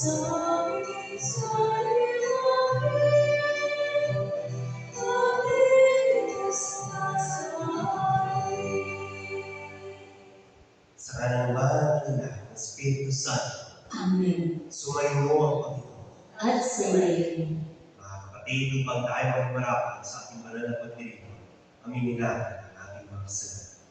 Sa kanang ng Espiritu Santo. Amen. Sumayin mo ang Panginoon. At sumayin. Mga kapatid, upang tayo ay marapat sa ating banal na pagdiriwang, aminin natin ang ating mga kasalanan.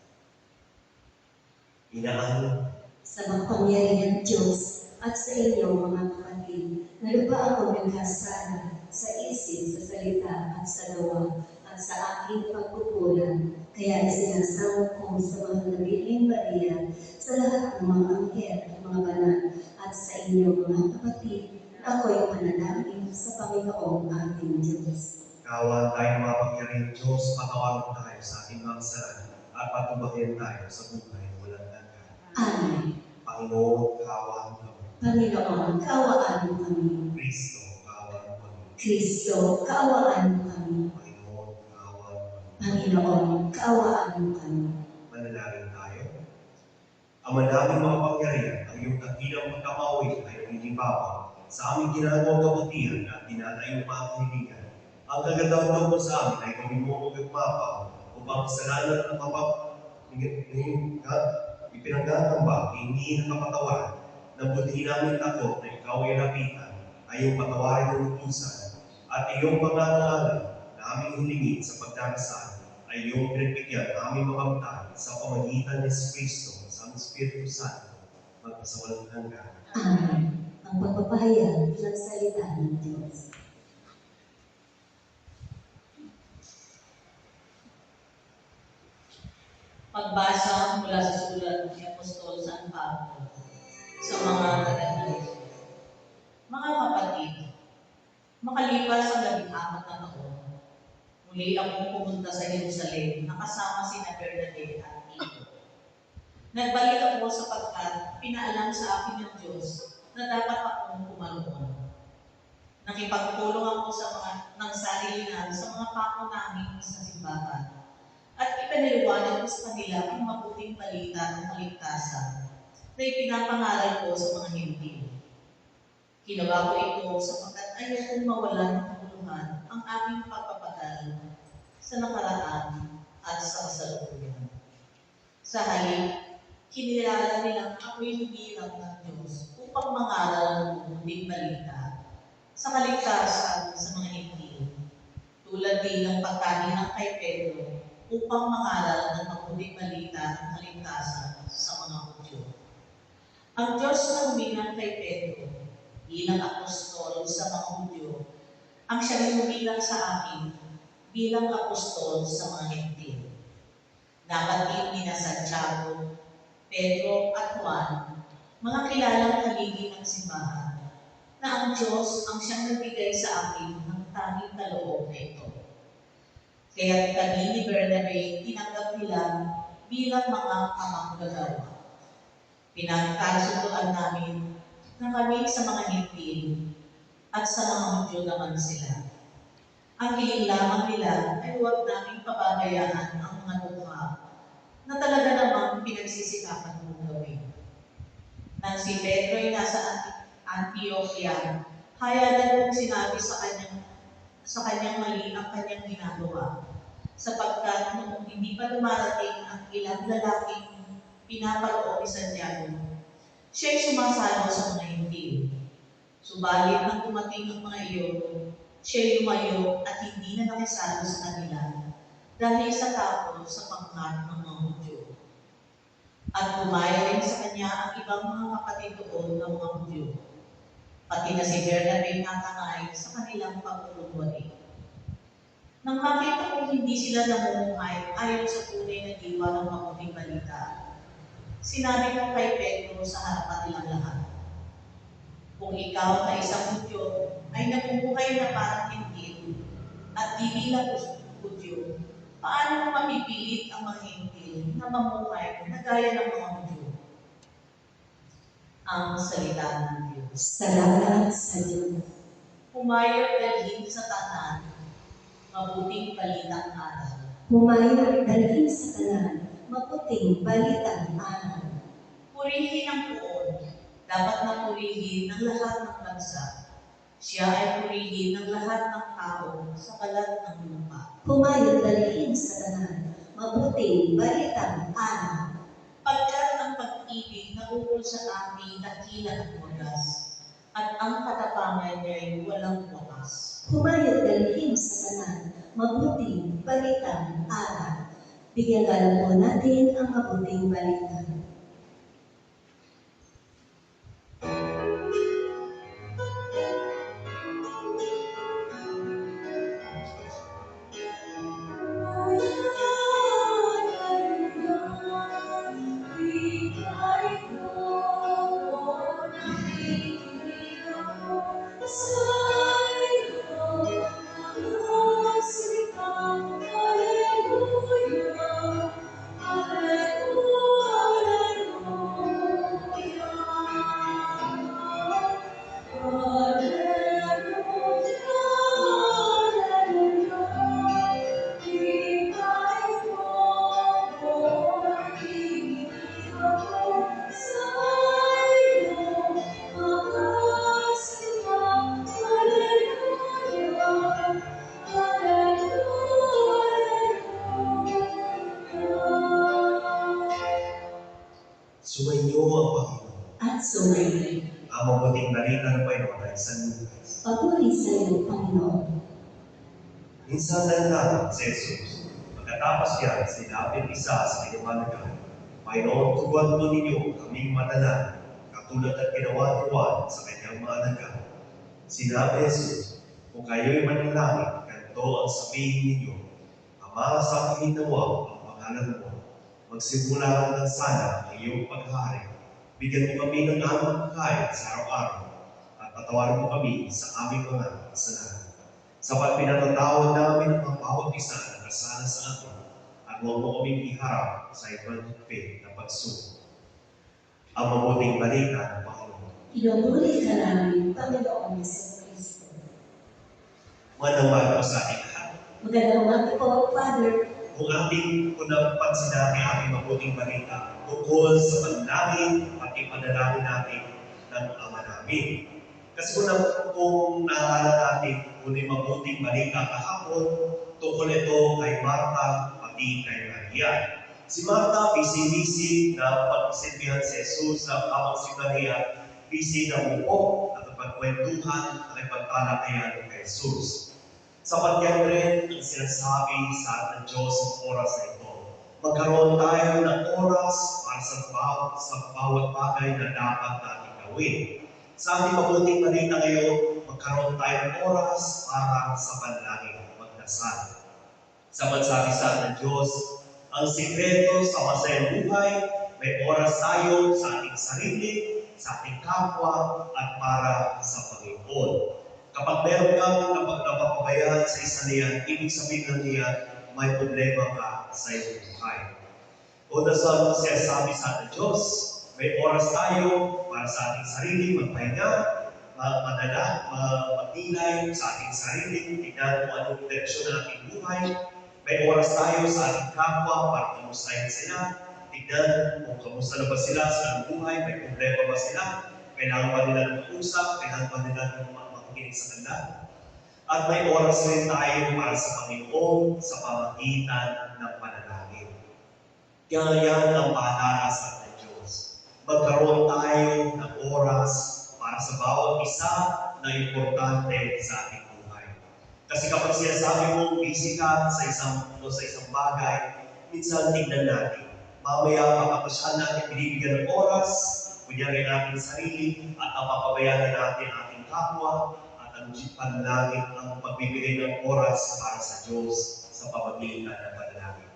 Inaalala Sa makapangyarihan Diyos at sa inyo mga kapatid, nalubaan ko ng kasalanan sa isip, sa salita at sa gawa at sa aking pagkukulang. Kaya isinasamo ko sa mga Nabiling Maria, sa lahat ng mga anghel at mga banal at sa inyo mga kapatid, ako'y manalangin sa Panginoong ating Diyos. kawan tayo ng mapangyarihan Diyos, patawarin tayo sa ating mga kasalanan at patubahin tayo sa buhay na walang hanggan. Amen. Panginoon, kawan kami. Panginoon, kaawaan mo kami. Kristo, kawan kami. Kristo, kaawaan mo kami. Panginoon, kawan kami. Panginoon, kaawaan mo kami. Manalangin tayo. Ama namin makapangyarihan, ang iyong dakilang pagkamawi ay nangingibabaw sa aming ginagawang kabutihan at tinatayong mga kahilingan. Ang kagandang mo sa amin ay gawin mo magagmapaw upang kasalanan ng ipinagkakamba, hindi nakapatawaran, na buti namin takot na ikaw ay lapitan, ay iyong patawarin ng utusan, at iyong pangangalan na aming hilingin sa pagdarasal, ay iyong pinagbigyan na aming makamtan sa pamagitan ni Kristo sa Espiritu Santo, magpasawalang hanggan. Amen. Ang pagpapahayag ng salita ng Diyos. Pagbasa mula sa sulat ni Apostol San Pablo sa mga taga-Galacia. Mga kapatid, makalipas ang 14 na taon, muli akong pumunta sa Jerusalem na kasama sina Bernabé at Tito. Nagbalik ako sapagkat pinaalam sa akin ng Diyos na dapat akong pumaroon. Nakipagpulong ako sa mga nagsalinan sa mga pako namin sa simbahan at ipinaliwanag ko sa kanila ang mabuting balita ng kaligtasan na ipinapangaral ko sa mga Hindil. Ginawa ko ito sapagkat ayaw kong mawalan ng kabuluhan ang aming pagpapagal sa nakaraan at sa kasalukuyan. Sa halip, kinilala nilang ako'y hinirang ng Diyos upang mangaral ng mabuting balita sa kaligtasan sa mga Hindil, tulad din ng pagkalinang kay Pedro upang mangaral ng mabuting balita ng kaligtasan sa mga Hudyo. Ang Diyos na huminang kay Pedro bilang apostol sa mga Hudyo, ang siyang huminang sa akin bilang apostol sa mga Hindil. Nabatid ni na Santiago, Pedro at Juan, mga kilalang haligi ng simbahan, na ang Diyos ang siyang nagbigay sa akin ng tanging kaloob na ito. Kaya kami ni Bernabé tinanggap nila bilang mga kamanggagawa. Pinagkasunduan namin na kami sa mga Hindil at sa mga Hudyo naman sila. Ang hiling lamang nila ay huwag naming pababayaan ang mga mukha na talaga namang pinagsisikapan mong gawin. Nang si Pedro ay nasa Antioquia, hayagan kong sinabi sa kanyang mali ang kanyang ginagawa, sapagkat noong hindi pa dumarating ang ilang lalaking pinapaloob ni Santiago, siya'y sumasalo sa mga Hindil. Subalit nang dumating ang mga iyon, siya'y lumayo at hindi na nakisalo sa kanila dahil sa takot sa pangkat ng mga Hudyo. At bumaya rin sa kanya ang ibang mga kapatid doon ng mga Hudyo, pati na si Bernabé natangay sa kanilang pagpupulwari. Nang makita kong hindi sila namumuhay ayon sa tunay na diwa ng mabuting balita, sinabi ko kay Pedro sa harapan nilang lahat, kung ikaw na isang Hudyo ay namumuhay na parang Hindil at di bilang Hudyo, paano mo mapipilit ang mga Hindil na mamuhay na gaya ng mga Hudyo? Ang salita ng Diyos. Salamat sa Diyos. Humayag dalhin sa tanan, mabuting balitang aral. Humayag dalhin sa tanan, mabuting balitang aral. Purihin ang puon, dapat na purihin ng lahat ng bansa. Siya ay purihin ng lahat ng tao sa balat ng lupa. Humayod dalhin sa tanan, mabuting balitang aral. Pagkat ang pag-ibig na ukol sa ating dakila ng oras, at ang katapangan niya'y walang wakas. Humayod dalhin sa tanan, mabuting balitang aral. Bigyan galang po natin ang mabuting balita. Sumainyo ang Panginoon. At sumayin. Ang mabuting balita ng Panginoon ay San Lucas. Papuri sa iyo, Panginoon. Minsan nangyari si Jesus. Pagkatapos yan, sinabing isa sa kinamanagan, Panginoon, turuan mo ninyo kaming manalangin, katulad at ginawa ni Juan sa kanyang mga anak. Sinabi Jesus, kung kayo'y manalangin, ganito ang sabihin ninyo, Ama, sa aking nawa ang pangalan mo. Magsimula ng sana ang iyong paghari. Bigyan mo kami ng aming pagkain sa araw-araw at patawarin mo kami sa aming mga kasalanan. Sapat pinatatawad namin ang bawat isa na kasala sa atin at huwag mo kaming iharap sa ibang higpit na pagsuko. Ang mabuting balita ng Panginoon. Pinupuri ka namin, Panginoon Yesu Kristo. Manawag po sa ating lahat. Magandang umaga po, Father. Kung kung napansin natin ating mabuting balita tungkol sa panalangin at ipanalangin natin ng Ama namin. Kasi kung naalala natin kung yung mabuting balita kahapon, tungkol ito kay Marta pati kay Maria. Si Marta, busy-busy na pagsisilbihan si Jesus habang si Maria, busy na buo, nakapagkwentuhan, nakipagtalakayan kay Jesus. Sapat yan rin ang sinasabi sa atin ng Diyos sa oras na ito. Magkaroon tayo ng oras para sa bawat bagay na dapat natin gawin. Sa ating mabuting balita ngayon, magkaroon tayo ng oras para sa panalangin, magdasal. Sapat sabi sa atin ng Diyos, ang sikreto sa masayang buhay, may oras tayo sa ating sarili, sa ating kapwa, at para sa Panginoon. Kapag meron kang napapabayaan sa isa niyan, ibig sabihin na niya, may problema ka sa iyong buhay. O dasal siya sabi sa ating Diyos, may oras tayo para sa ating sarili, magpahinga, magdilay sa ating sarili, tignan kung anong direksyon ng ating buhay. May oras tayo sa ating kapwa para kamustahin sila, tignan kung kamusta na ba sila sa ating buhay, may problema ba sila, kailangan ba nila ng mag-usap, kailangan ba nila ng makikinig sa kanila. At may oras rin tayo para sa Panginoon sa pamagitan ng panalangin. Kaya yan ang paalala sa ating Diyos. Magkaroon tayo ng oras para sa bawat isa na importante sa ating buhay. Kasi kapag sinasabi mo, busy ka sa isang bagay, minsan tignan natin. Mamaya, kapag natin binibigyan ng oras, kunyari natin sarili, at napapabayaan natin ating kapwa, at ang panalangin ang pagbibigay ng oras para sa Diyos sa pamagitan ng panalangin.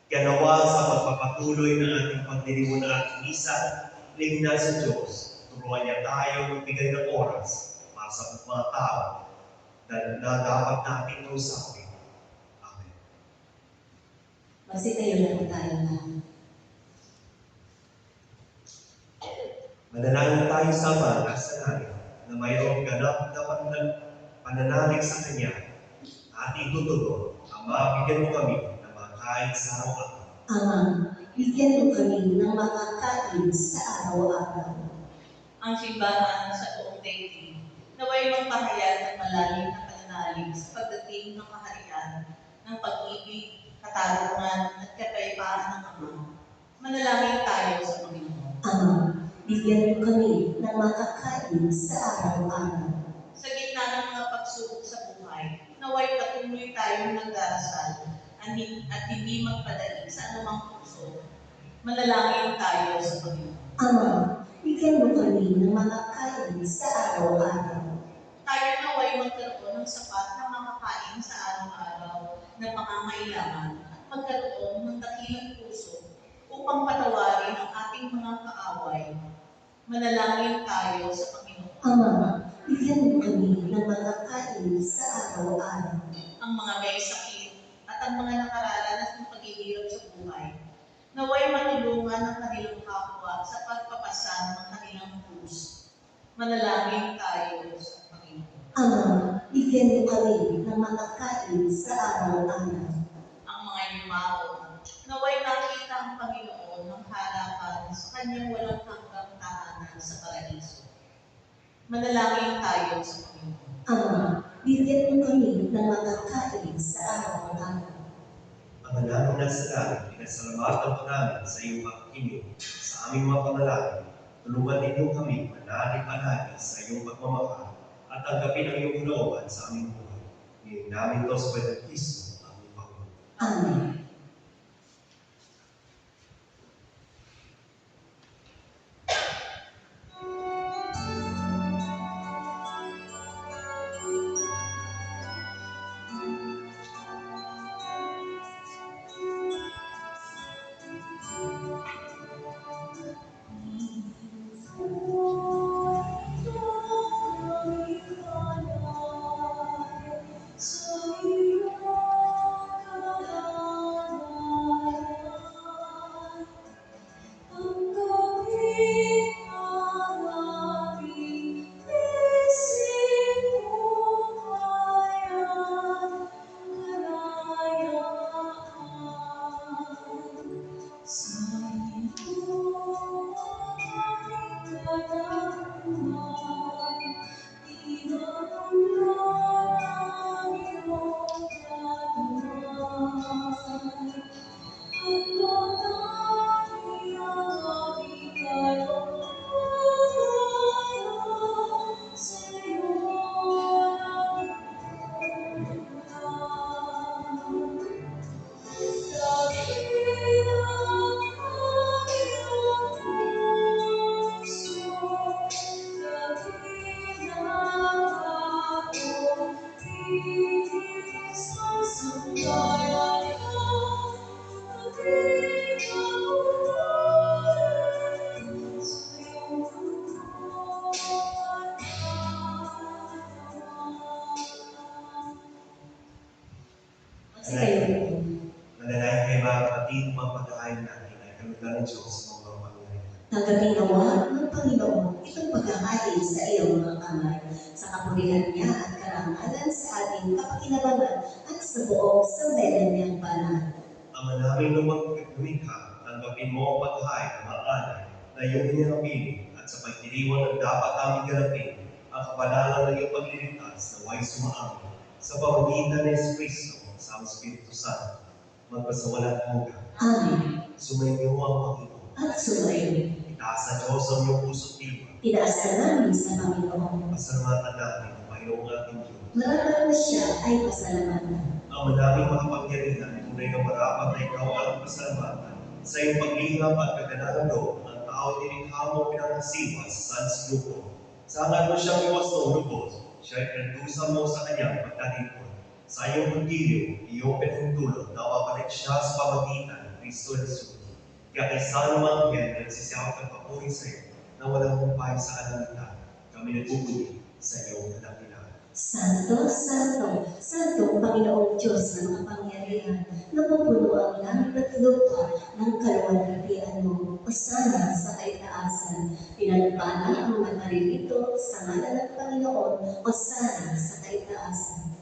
Kaya nawa sa pagpapatuloy ng ating pagdiriwang ng ating misa, lingnan sa Diyos, turuan niya tayo magbigay ng oras para sa mga tao na dapat natin kausapin. Amen. Magsitayo na po tayo na. Manalangin tayo sama sa natin na mayroong ganap na pananalig sa Kanya at itutuloy. Ama, bigyan mo kami ng makain sa araw-araw. Ama, bigyan mo kami ng makakain sa araw-araw. ang simbahan sa buong daigdig. Naway magpahayag ng malalim na pananalig sa pagdating ng kaharian ng pag-ibig, katarungan at kapayapaan ng Ama. Manalangin tayo sa Panginoon. Ama, bigyan mo kami ng makakain sa araw-araw. Sa gitna ng mga pagsubok sa buhay, naway patuloy tayong nagdarasal at hindi magpadali sa anumang puso. Manalangin tayo sa Panginoon. Ama, bigyan mo kami ng makakain sa araw-araw. Tayo naway magkaroon ng sapat na makakain sa araw-araw na pangangailangan at magkaroon ng dakilang puso upang patawarin ang ating mga kaaway. Manalangin tayo sa Panginoon. Ama, bigyan mo kami ng makakain sa araw-araw. Ang mga may sakit at ang mga nakararanas ng paghihirap sa buhay, naway matulungan ang kanilang kapwa sa pagpapasan ng kanilang krus. Manalangin tayo sa Panginoon. Ama, bigyan mo kami ng makakain sa araw-araw. Ang mga yumao, naway nakita ang Panginoon ng harapan sa kanyang walang hanggang tahanan sa paraiso. Manalangin tayo sa Panginoon. Ama, bigyan mo kami ng makakain sa araw-araw. Ama namin nasa langit, pinasalamatan ko namin sa iyong pakikinig sa aming mga panalangin. Tulungan ninyo kami manali-panali sa iyong pagmamahal at tanggapin ang iyong kalooban sa aming buhay. Hingin namin ito sa Panginoon Kristo, aming Panginoon. Amen. Manalangin kayo mga kapatid, mga pagkain natin ay kalugan ng Diyos sa mga pangyayari. Tanggapin nawa ng Panginoon itong pagkakain sa iyong mga kamay, sa kapurihan niya at karangalan sa ating kapakinabangan at sa buong sambayanan niyang banal. Ama namin lumagkakawika, tanggapin mo ang pagkain ng mga alay na iyong hinapili at sa pagdiriwang ng dapat aming ganapin ang kabanalan ng iyong pagliligtas na way sumaamin sa pamamagitan ng Espiritu sa Espiritu Santo. Magpasawalang hanggang. Amen. Sumainyo ang Panginoon. At sumayin. Itaas sa Diyos ang iyong puso't diwa. Tinaasan namin sa Panginoon. Pasalamatan natin ang Panginoong ating Diyos. Marapat na siya ay pasalamatan. Ang manaming makapangyarihan, tunay na marapat na ikaw ang pasalamatan. Sa iyong paglingap at kaganahan loob, ang tao nilikha mo pinangasiwa sa sansilupo. Sa angat mo siyang iwas noong lubos, siya ay pinagdusa mo sa kanyang pagkatipon. Sa iyong pagdiliw, iyong pinagtulog, nawabalik siya sa pamagitan ng Kristo Jesus. Kaya kay San Mangel, nagsisiyawat ang papuri sa iyo na walang humpay sa alangitan. Kami nagpupuli sa iyong kadakilaan. Santo, Santo, Santo, Panginoong Diyos ng makapangyarihan, napupuno ang langit at lupa ng kaluwalhatian mo, o sana sa kaitaasan. Pinalupana ang mga naririto sa ngalan ng Panginoon, o sana sa kaitaasan.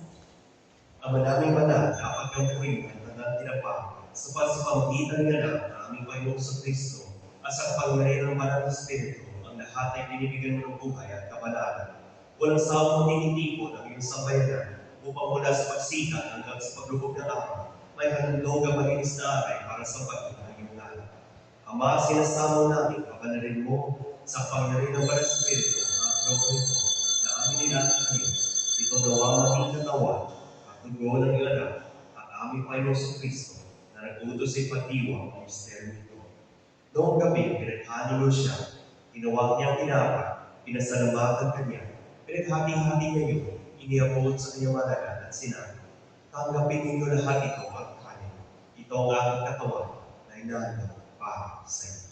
Ang manaming banal, dapat kang purihin ang tanang tinapa sa pamagitan ng anak na aming Panginoong sa Kristo at sa kapangyarihan ng banal na Espiritu, ang lahat lahat ay binibigyan mo ng buhay at kabanalan. Walang sawang tinitipon ang iyong sambayanan upang mula sa pagsikat hanggang sa paglubog ng araw, may handog ang malinis na aray para sa pagod ng iyong ngalan. Ama, sinasamo namin, kabanalin mo sa pangyarihan ng Banal na Espiritu ang mga grupo nito na amin nilalang ngayon. Ito nawa maging katawan at dugo ng iyong anak at aming Panginoon sa Kristo na nag-utos sa ipatiwang ang misteryo nito. Noong gabi, pinaghalo siya, tinawag niya ang tinapay, pinasalamatan kanya, pinaghati-hati niya yun, iniabot sa kanyang malagan at sinabi, tanggapin ninyo lahat ito at kanin. Ito ang aking katawan na inahandog para sa inyo.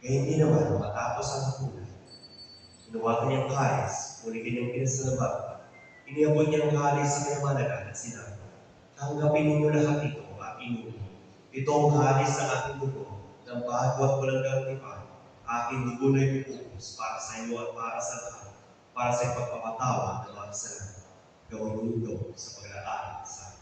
Ngayon din naman, matapos ang hapunan, hinawakan niyang kalis, muli kanyang pinasalamatan. Iniabot niya ang kalis sa kanyang malagan at sinabi, tanggapin ninyo lahat ito at inumin. Ito ang kalis sa aking dugo, ng bago at walang gantipan. Aking dugo na ipupuhos para sa inyo at para sa lahat, para sa ipagpapatawa ng mga kasalanan. Gawin niyo ito sa paglalakad sa akin.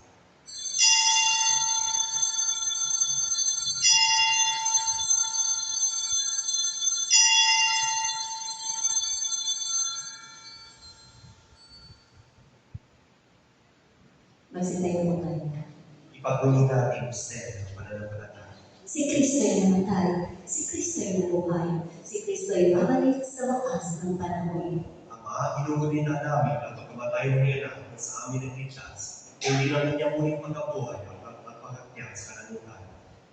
Magsitayo po tayo. Ipagpuni natin ang misteryo ng pananampalataya. Si Kristo ay namatay, si Kristo ay nabuhay, si Kristo ay babalik sa wakas ng panahon. Ama, hinugunin na namin ang pagkamatay ng iyong anak na sa amin ang ligtas, kundi lang niya muling pagkabuhay ang pagpapagakyat sa kalangutan.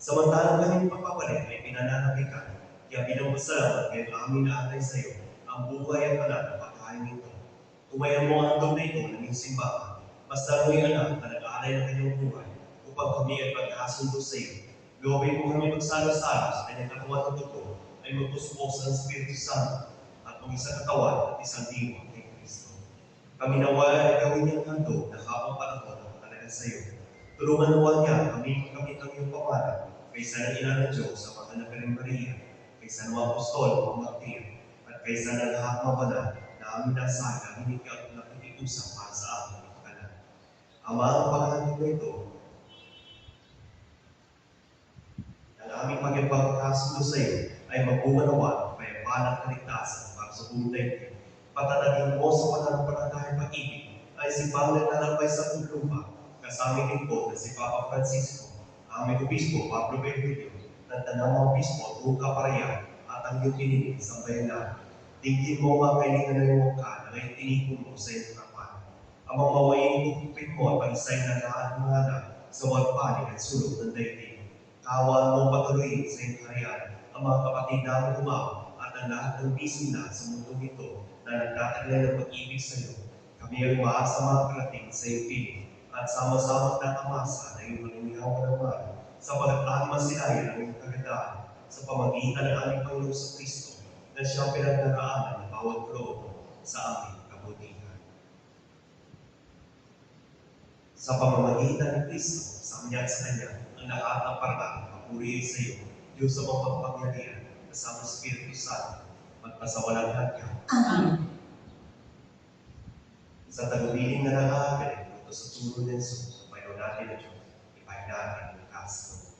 Samantalang kanyang pagpapalit ay pinananabikan, kaya bilang masalamat ngayon amin na atay sa iyo ang buhay at panat ng pagkain nito. Tumayan mo ang handog na ito ng iyong simbahan, mas lalo yung anak na nag-aalay ng kanyang buhay upang kami ay pagkasundo sa iyo. Gawin mo kami magsalo-salo sa kanyang katawan ng totoo ay magpuspos ng Espiritu Santo at ang isang katawan at isang diwa kay Kristo. Kami nawa ay gawin niyang handog na habang panahon ang talaga sa iyo. Tulungan nawa niya kami ang iyong pamalan kaysa ng ina ng Diyos sa mga anak ng Maria, kaysa ng mga apostol, mga martir, at kaysa ng lahat ng banal na amin nasabi ang hindi ka nakikiusap para sa amin ang kanan. Ama, ang paghahandog na ito, ang aming magpagkasundo sa iyo ay magbuwanawa ng kayapan at kaligtasan para sa buong daigdig. Patatagin mo sa pananampalatayang pag-ibig ay si Panginoon na nalambay sa lupa, kasama din po na si Papa Francisco, aming obispo Pablo Benedicto, ng tanang obispo at buong kaparayan at ang iyong piniling sa bayanan. Tingin mo mga kailangan ng iyong ka na ngayon tinipon mo sa iyong kapan. Ang mga mawain kupit mo at pagisay na lahat ng mga anak sa wagpanig at sulok ng daigdig. Kawan mo patuloy sa iyong kaharian ang mga kapatid namin umaw at ang lahat ng bisina sa mundong ito na nagtataglay ng pag-ibig sa iyo. Kami ay umaasa mga karating sa iyong piling at sama-sama tatamasa na iyong malinihaw ng mahal sa pag-atma silayan ng iyong kagandahan sa pamagitan ng aming Panginoon sa Kristo na siyang pinagdaraanan ng bawat loob sa aming kabutihan. Sa pamamagitan ni Kristo, sa kanya at sa kanya, ang lahat ng parang papuri sa iyo, Diyos sa mga pagpangyarihan, kasama sa Espiritu Santo, magpasawalang hanggan. Amen. Sa tagubilin na nakakagaling, ito sa turo ng Jesus, sa Panginoon natin na Diyos, ipahin natin ang kaso.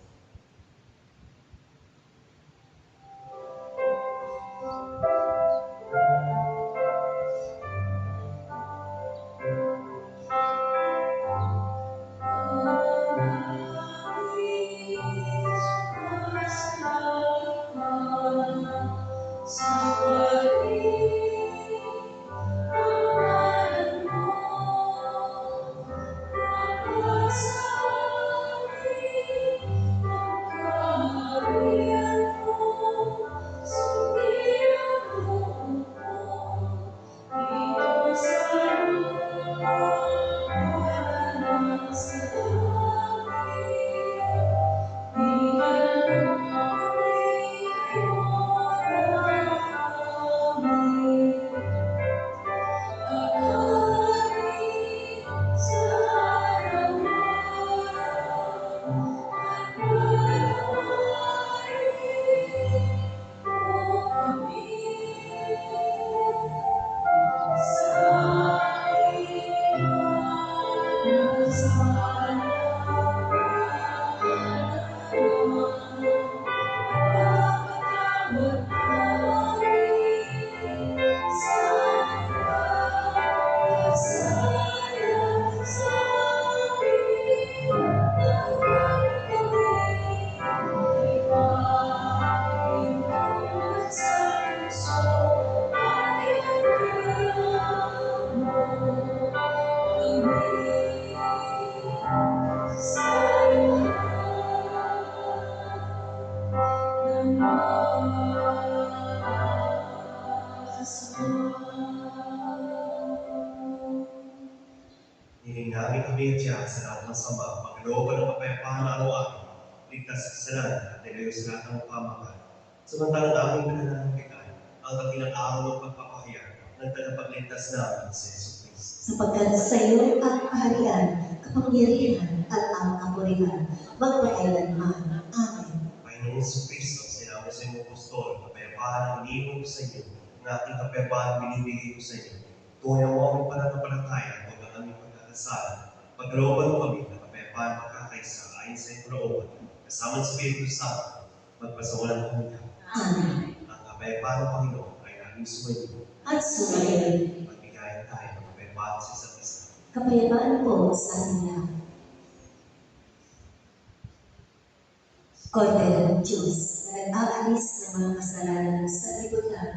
namin kami siya sa lahat ng sama, maglooban ng kapayapaan araw-araw, ligtas sa kasalanan at ilayo sa lahat ng pamakan. Samantalang aming pinananampagan ang katilang araw ng pagpapahayag ng tagapagligtas namin sa Yesu Cristo. Sapagkat sa iyo ang kaharian, kapangyarihan at ang kapurihan, magpakailanman. Amen. Panginoong Yesu Cristo, sinabi sa iyong apostol, kapayapaan ang iniwan ko sa inyo, ng aking kapayapaan binibigay ko sa inyo. Tunay mo ang pananampalataya at ang aming pagkakasala. Paglooban mo kami ng kapayapaan pagkakaisa ayon sa iyong kalooban, kasama ng Espiritu Santo, magpasawalang hanggan. Amen. Ang kapayapaan ng Panginoon ay naging sumayo. At sumayin, Magbigayan tayo ng kapayapaan sa isa't isa. kapayapaan po sa inyo. Kordero ng Diyos, na nag-aalis ng mga kasalanan sa libutan,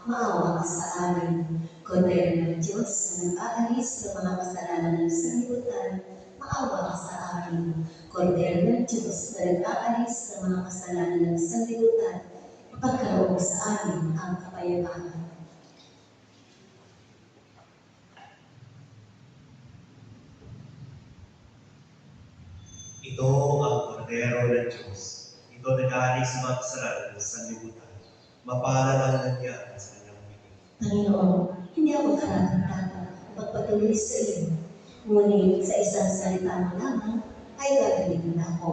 maawa ka sa amin. Kordero ng Diyos, na nag-aalis ng mga kasalanan sa libutan, maawa ka sa amin. Kordero ng Diyos, na nag-aalis ng mga kasalanan sa libutan, ipagkaloob sa amin ang kapayapaan. Ito ang Kordero ng Diyos. Ito nag-aalis sa mga kasalanan sa libutan. Mapalad ang nangyari sa kanyang piling. Panginoon, hindi ako karapat-dapat magpatuloy sa iyo. Ngunit sa isang salita mo lamang ay gagawin na ako.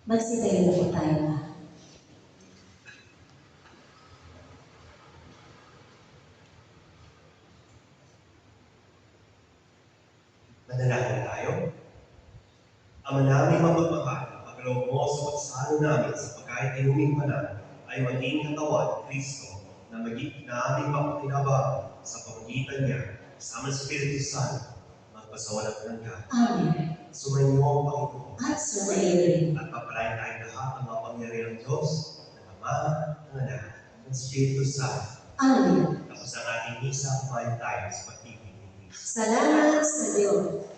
Magsitayo na po tayo na. Manalangin tayo. Ama namin mapagmahal, pagloob mo sa pagsalo namin sa pagkain ay humingpanan ay maging katawan Kristo na maging na aming mapakinabahan sa pamagitan niya kasama sa Espiritu Santo magpasawalang hanggan. Amen. Sumayin mo ang Panginoon At sumayin rin. at papalain tayo lahat ng mapangyarihan ng Diyos, ng Ama, ng Anak, ng Espiritu Santo. Amen. Tapos ang ating misa, kumain tayo sa pag-ibig ni Kristo. Salamat sa Diyos.